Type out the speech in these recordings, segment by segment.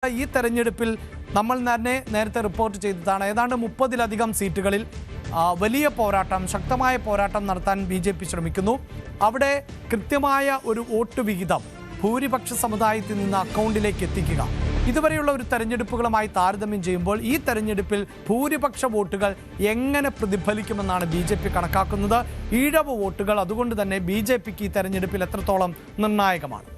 ഈ തെരഞ്ഞെടുപ്പിൽ നമ്മൾ തന്നെ നേരത്തെ റിപ്പോർട്ട് ചെയ്തതാണ്. ഏതാണ്ട് 30-ലധികം സീറ്റുകളിൽ വലിയ പോരാട്ടം, ശക്തമായ പോരാട്ടം നടത്താൻ BJP ശ്രമിക്കുന്നു. അവിടെ കൃത്യമായ ഒരു വോട്ട് വിഹിതം ഭൂരിപക്ഷ സമുദായത്തിൽ നിന്ന് അക്കൗണ്ടിലേക്ക് എത്തിക്കുക. ഇതുവരെയുള്ള ഒരു തെരഞ്ഞെടുപ്പുകളുമായി താരതമ്യം ചെയ്യുമ്പോൾ ഈ തെരഞ്ഞെടുപ്പിൽ ഭൂരിപക്ഷ വോട്ടുകൾ എങ്ങനെ പ്രതിഫലിക്കുമെന്നാണ് BJP കണക്കാക്കുന്നത്. ഈഴവ വോട്ടുകൾ അതുകൊണ്ട് തന്നെ BJPക്ക് ഈ തെരഞ്ഞെടുപ്പിൽ എത്രത്തോളം നിർണായകമാണ്?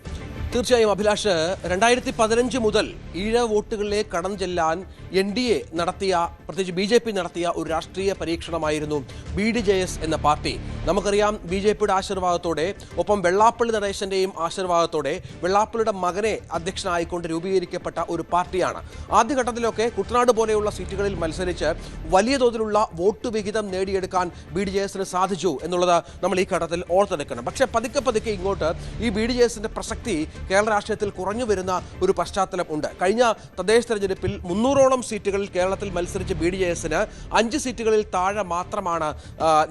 തീർച്ചയായും അഭിലാഷ്, 2015 മുതൽ ഈഴവ വോട്ടുകളിലെ കടം ചെല്ലാൻ NDA നടത്തിയ, പ്രത്യേകിച്ച് BJP നടത്തിയ ഒരു രാഷ്ട്രീയ പരീക്ഷണമായിരുന്നു BDJS എന്ന പാർട്ടി. നമുക്കറിയാം, BJPയുടെ ആശീർവാദത്തോടെ, ഒപ്പം വെള്ളാപ്പള്ളി നടേശന്റെയും ആശീർവാദത്തോടെ വെള്ളാപ്പള്ളിയുടെ മകനെ അധ്യക്ഷനായിക്കൊണ്ട് രൂപീകരിക്കപ്പെട്ട ഒരു പാർട്ടിയാണ്. ആദ്യഘട്ടത്തിലൊക്കെ കുട്ടനാട് പോലെയുള്ള സീറ്റുകളിൽ മത്സരിച്ച് വലിയ തോതിലുള്ള വോട്ട് വിഹിതം നേടിയെടുക്കാൻ BDJSന് സാധിച്ചു എന്നുള്ളത് നമ്മൾ ഈ ഘട്ടത്തിൽ ഓർത്തെടുക്കണം. പക്ഷേ പതുക്കെ ഇങ്ങോട്ട് ഈ BDJSന്റെ പ്രസക്തി കേരള രാഷ്ട്രീയത്തിൽ കുറഞ്ഞു വരുന്ന ഒരു പശ്ചാത്തലം ഉണ്ട്. കഴിഞ്ഞ തദ്ദേശ തെരഞ്ഞെടുപ്പിൽ 300ഓളം സീറ്റുകളിൽ കേരളത്തിൽ മത്സരിച്ച BDJSന് 5 സീറ്റുകളിൽ താഴെ മാത്രമാണ്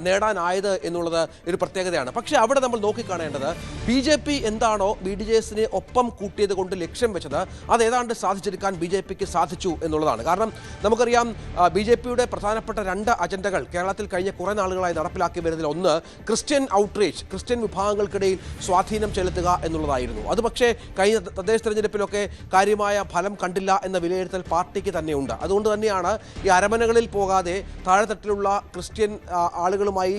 നേടാനായത് എന്നുള്ളത് ഒരു പ്രത്യേകതയാണ്. പക്ഷേ അവിടെ നമ്മൾ നോക്കിക്കാണേണ്ടത്, BJP എന്താണോ BDJSനെ ഒപ്പം കൂട്ടിയത് കൊണ്ട് ലക്ഷ്യം വെച്ചത് അത് ഏതാണ്ട് സാധിച്ചെടുക്കാൻ BJPക്ക് സാധിച്ചു എന്നുള്ളതാണ്. കാരണം നമുക്കറിയാം, BJPയുടെ പ്രധാനപ്പെട്ട 2 അജണ്ടകൾ കേരളത്തിൽ കഴിഞ്ഞ കുറേ നാളുകളായി നടപ്പിലാക്കി വരുന്നതിൽ ഒന്ന് ക്രിസ്ത്യൻ ഔട്ട്റീച്ച്, ക്രിസ്ത്യൻ വിഭാഗങ്ങൾക്കിടയിൽ സ്വാധീനം ചെലുത്തുക എന്നുള്ളതായിരുന്നു. അത് പക്ഷേ കഴിഞ്ഞ തദ്ദേശ തെരഞ്ഞെടുപ്പിലൊക്കെ കാര്യമായ ഫലം കണ്ടില്ല എന്ന വിലയിരുത്തൽ പാർട്ടിക്ക് തന്നെയുണ്ട്. അതുകൊണ്ട് തന്നെയാണ് ഈ അരമനകളിൽ പോകാതെ താഴെത്തട്ടിലുള്ള ക്രിസ്ത്യൻ ആളുകളുമായി,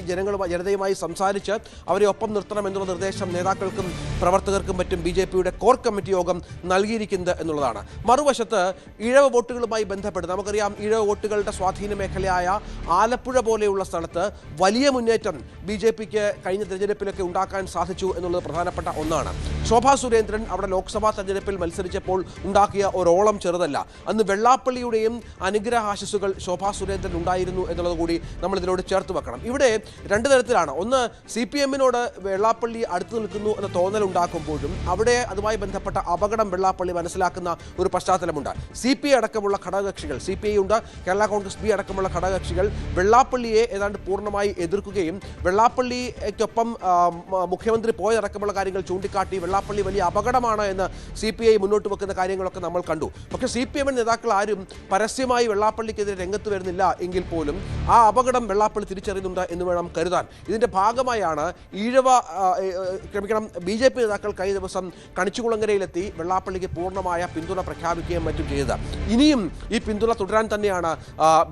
ജനതയുമായി സംസാരിച്ച് അവരെ ഒപ്പം നിർത്തണം എന്നുള്ള നിർദ്ദേശം നേതാക്കൾക്കും പ്രവർത്തകർക്കും മറ്റും BJPയുടെ കോർ കമ്മിറ്റി യോഗം നൽകിയിരിക്കുന്നത് എന്നുള്ളതാണ്. മറുവശത്ത് ഈഴവ വോട്ടുകളുമായി ബന്ധപ്പെട്ട് നമുക്കറിയാം, ഈഴവ വോട്ടുകളുടെ സ്വാധീന മേഖലയായ ആലപ്പുഴ പോലെയുള്ള സ്ഥലത്ത് വലിയ മുന്നേറ്റം BJPക്ക് കഴിഞ്ഞ തെരഞ്ഞെടുപ്പിലൊക്കെ ഉണ്ടാക്കാൻ സാധിച്ചു എന്നുള്ളത് പ്രധാനപ്പെട്ട ഒന്നാണ്. ശോഭാ സുരേന്ദ്രൻ അവിടെ ലോക്സഭാ തെരഞ്ഞെടുപ്പിൽ മത്സരിച്ചപ്പോൾ ഉണ്ടാക്കിയ ഒരോളം ചെറുതല്ല. അന്ന് വെള്ളാപ്പള്ളിയുടെയും അനുഗ്രഹാശിസുകൾ ശോഭാ സുരേന്ദ്രൻ ഉണ്ടായിരുന്നു എന്നുള്ളത് കൂടി നമ്മൾ ഇതിനോട് ചേർത്ത് വെക്കണം. ഇവിടെ 2 തരത്തിലാണ്. ഒന്ന്, CPMനോട് വെള്ളാപ്പള്ളി അടുത്തു നിൽക്കുന്നു എന്ന തോന്നൽ ഉണ്ടാക്കുമ്പോഴും അവിടെ അതുമായി ബന്ധപ്പെട്ട അപകടം വെള്ളാപ്പള്ളി മനസ്സിലാക്കുന്ന ഒരു പശ്ചാത്തലമുണ്ട്. CPI അടക്കമുള്ള ഘടകകക്ഷികൾ, CPI ഉണ്ട്, കേരള കോൺഗ്രസ് B അടക്കമുള്ള ഘടകകക്ഷികൾ വെള്ളാപ്പള്ളിയെ ഏതാണ്ട് പൂർണ്ണമായി എതിർക്കുകയും വെള്ളാപ്പള്ളിക്കൊപ്പം മുഖ്യമന്ത്രി പോയതടക്കമുള്ള കാര്യങ്ങൾ ചൂണ്ടിക്കാട്ടി വെള്ളാപ്പള്ളി വലിയ അപകടമാണ് എന്ന് CPI മുന്നോട്ട് വെക്കുന്ന കാര്യങ്ങളൊക്കെ നമ്മൾ കണ്ടു. പക്ഷേ CPM നേതാക്കൾ ആരും പരസ്യമായി വെള്ളാപ്പള്ളിക്കെതിരെ രംഗത്ത് വരുന്നില്ല എങ്കിൽ പോലും ആ അപകടം വെള്ളാപ്പള്ളി തിരിച്ചറിയുന്നുണ്ട് എന്ന് വേണം കരുതാൻ. ഇതിൻ്റെ ഭാഗമായാണ് BJP നേതാക്കൾ കഴിഞ്ഞ ദിവസം കണിച്ചുകുളങ്ങരയിലെത്തി വെള്ളാപ്പള്ളിക്ക് പൂർണ്ണമായ പിന്തുണ പ്രഖ്യാപിക്കുകയും മറ്റും ചെയ്തത്. ഇനിയും ഈ പിന്തുണ തുടരാൻ തന്നെയാണ്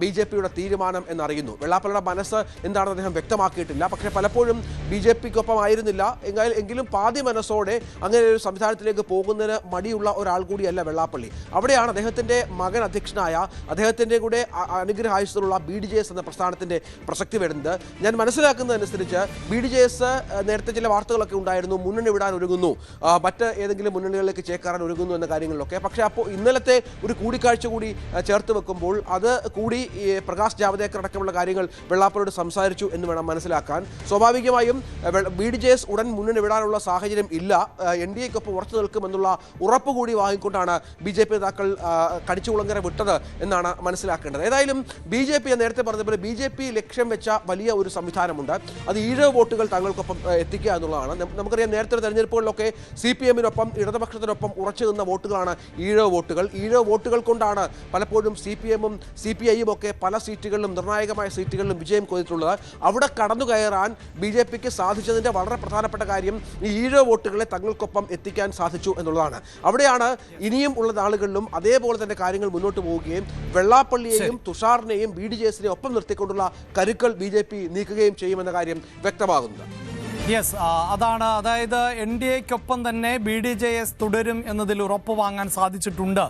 BJPയുടെ തീരുമാനം എന്നറിയുന്നു. വെള്ളാപ്പള്ളിയുടെ മനസ്സ് എന്താണെന്ന് അദ്ദേഹം വ്യക്തമാക്കിയിട്ടില്ല. പക്ഷേ പലപ്പോഴും BJPക്കൊപ്പം ആയിരുന്നില്ല എങ്കിലും പാതി മനസ്സോടെ അങ്ങനെ ഒരു സംവിധാനത്തിലേക്ക് പോകുന്നതിന് മടിയുള്ള ഒരാൾ കൂടിയല്ല വെള്ളാപ്പള്ളി. അവിടെയാണ് അദ്ദേഹത്തിൻ്റെ മകൻ അധ്യക്ഷനായ, അദ്ദേഹത്തിൻ്റെ കൂടെ അനുഗ്രഹായുസ്സുള്ള BDJS എന്ന പ്രസ്ഥാനത്തിൻ്റെ പ്രസക്തി വരുന്നത്. ഞാൻ മനസ്സിലാക്കുന്നതനുസരിച്ച് BDJS നേരത്തെ ചില വാർത്തകളൊക്കെ ഉണ്ടായിരുന്നു, മുന്നണി വിടാൻ ഒരുങ്ങുന്നു, മറ്റ് ഏതെങ്കിലും മുന്നണികളിലേക്ക് ചേക്കാറാൻ ഒരുങ്ങുന്നു എന്ന കാര്യങ്ങളിലൊക്കെ. പക്ഷേ അപ്പോൾ ഇന്നലത്തെ ഒരു കൂടിക്കാഴ്ച കൂടി ചേർത്ത് വെക്കുമ്പോൾ അത് കൂടി പ്രകാശ് ജാവദേക്കർ അടക്കമുള്ള കാര്യങ്ങൾ വെള്ളാപ്പള്ളിയോട് സംസാരിച്ചു എന്ന് വേണം മനസ്സിലാക്കാൻ. സ്വാഭാവികമായും BDJS ഉടൻ മുന്നണി വിടാനുള്ള സാഹചര്യം ഇല്ല, NDAക്കൊപ്പം ഉറച്ചു നിൽക്കുമെന്നുള്ള ഉറപ്പ് കൂടി വാങ്ങിക്കൊണ്ടാണ് BJP നേതാക്കൾ കടിച്ചുകുളങ്ങര വിട്ടത് എന്നാണ് മനസ്സിലാക്കേണ്ടത്. ഏതായാലും BJP നേരത്തെ പറഞ്ഞതുപോലെ BJP ലക്ഷ്യം വെച്ച വലിയ ഒരു സംവിധാനമുണ്ട്. അത് ഈഴവ വോട്ടുകൾ തങ്ങൾക്കൊപ്പം എത്തിക്കുക എന്നുള്ളതാണ്. നമുക്കറിയാം, നേരത്തെ തെരഞ്ഞെടുപ്പുകളിലൊക്കെ CPMനൊപ്പം ഇടതുപക്ഷത്തിനൊപ്പം ഉറച്ചു നിന്ന വോട്ടുകളാണ് ഈഴവ വോട്ടുകൾ. ഈഴവ വോട്ടുകൾ കൊണ്ടാണ് പലപ്പോഴും CPMും CPIയും ഒക്കെ പല സീറ്റുകളിലും, നിർണായകമായ സീറ്റുകളിലും വിജയം കൊയ്തിട്ടുള്ളത്. അവിടെ കടന്നു കയറാൻ BJPക്ക് സാധിച്ചതിൻ്റെ വളരെ പ്രധാനപ്പെട്ട കാര്യം ഈ ഈഴവ വോട്ടുകളെ തങ്ങൾക്കൊപ്പം എത്തിക്കാൻ സാധിച്ചു എന്നുള്ളതാണ്. അവിടെയാണ് ഇനിയും ഉള്ള നാളുകളിലും അതേപോലെ തന്നെ കാര്യങ്ങൾ മുന്നോട്ട് പോവുകയും വെള്ളാപ്പള്ളിയെയും തുഷാറിനെയും BDJSനെ ഒപ്പം നിർത്തിക്കൊണ്ടുള്ള കരുക്കൾ BJP നീക്കുകയും ചെയ്യുമെന്ന കാര്യം വ്യക്തമാകുന്നത്. യെസ്, അതാണ്. അതായത് NDAക്കൊപ്പം തന്നെ BDJS തുടരും എന്നതിൽ ഉറപ്പ് വാങ്ങാൻ സാധിച്ചിട്ടുണ്ട്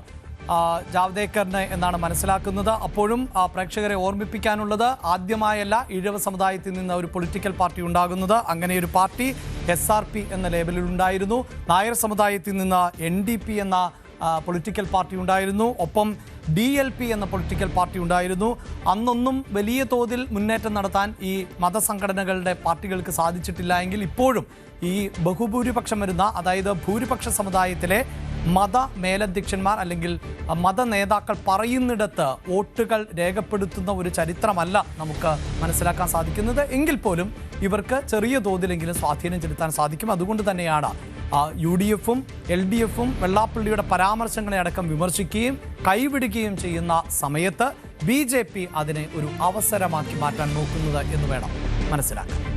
ജാവ്ദേക്കറിന് എന്നാണ് മനസ്സിലാക്കുന്നത്. അപ്പോഴും പ്രേക്ഷകരെ ഓർമ്മിപ്പിക്കാനുള്ളത്, ആദ്യമായല്ല ഈഴവ സമുദായത്തിൽ നിന്ന് ഒരു പൊളിറ്റിക്കൽ പാർട്ടി ഉണ്ടാകുന്നത്. അങ്ങനെ ഒരു പാർട്ടി SRP എന്ന ലേബലിൽ ഉണ്ടായിരുന്നു. നായർ സമുദായത്തിൽ നിന്ന് NDP എന്ന പൊളിറ്റിക്കൽ പാർട്ടി ഉണ്ടായിരുന്നു. ഒപ്പം DLP എന്ന പൊളിറ്റിക്കൽ പാർട്ടി ഉണ്ടായിരുന്നു. അന്നൊന്നും വലിയ തോതിൽ മുന്നേറ്റം നടത്താൻ ഈ മതസംഘടനകളുടെ പാർട്ടികൾക്ക് സാധിച്ചിട്ടില്ല എങ്കിൽ ഇപ്പോഴും ഈ ബഹുഭൂരിപക്ഷം വരുന്ന, അതായത് ഭൂരിപക്ഷ സമുദായത്തിലെ മത മേലധ്യക്ഷന്മാർ അല്ലെങ്കിൽ മത നേതാക്കൾ പറയുന്നിടത്ത് വോട്ടുകൾ രേഖപ്പെടുത്തുന്ന ഒരു ചരിത്രമല്ല നമുക്ക് മനസ്സിലാക്കാൻ സാധിക്കുന്നത്. എങ്കിൽ പോലും ഇവർക്ക് ചെറിയ തോതിലെങ്കിലും സ്വാധീനം ചെലുത്താൻ സാധിക്കും. അതുകൊണ്ട് തന്നെയാണ് UDF-ഉം LDF-ഉം വെള്ളാപ്പള്ളിയുടെ പരാമർശങ്ങളെ അടക്കം വിമർശിക്കുകയും കൈവിടുകയും ചെയ്യുന്ന സമയത്ത് BJP അതിനെ ഒരു അവസരമാക്കി മാറ്റാൻ നോക്കുന്നത് എന്ന് വേണം മനസ്സിലാക്കാൻ.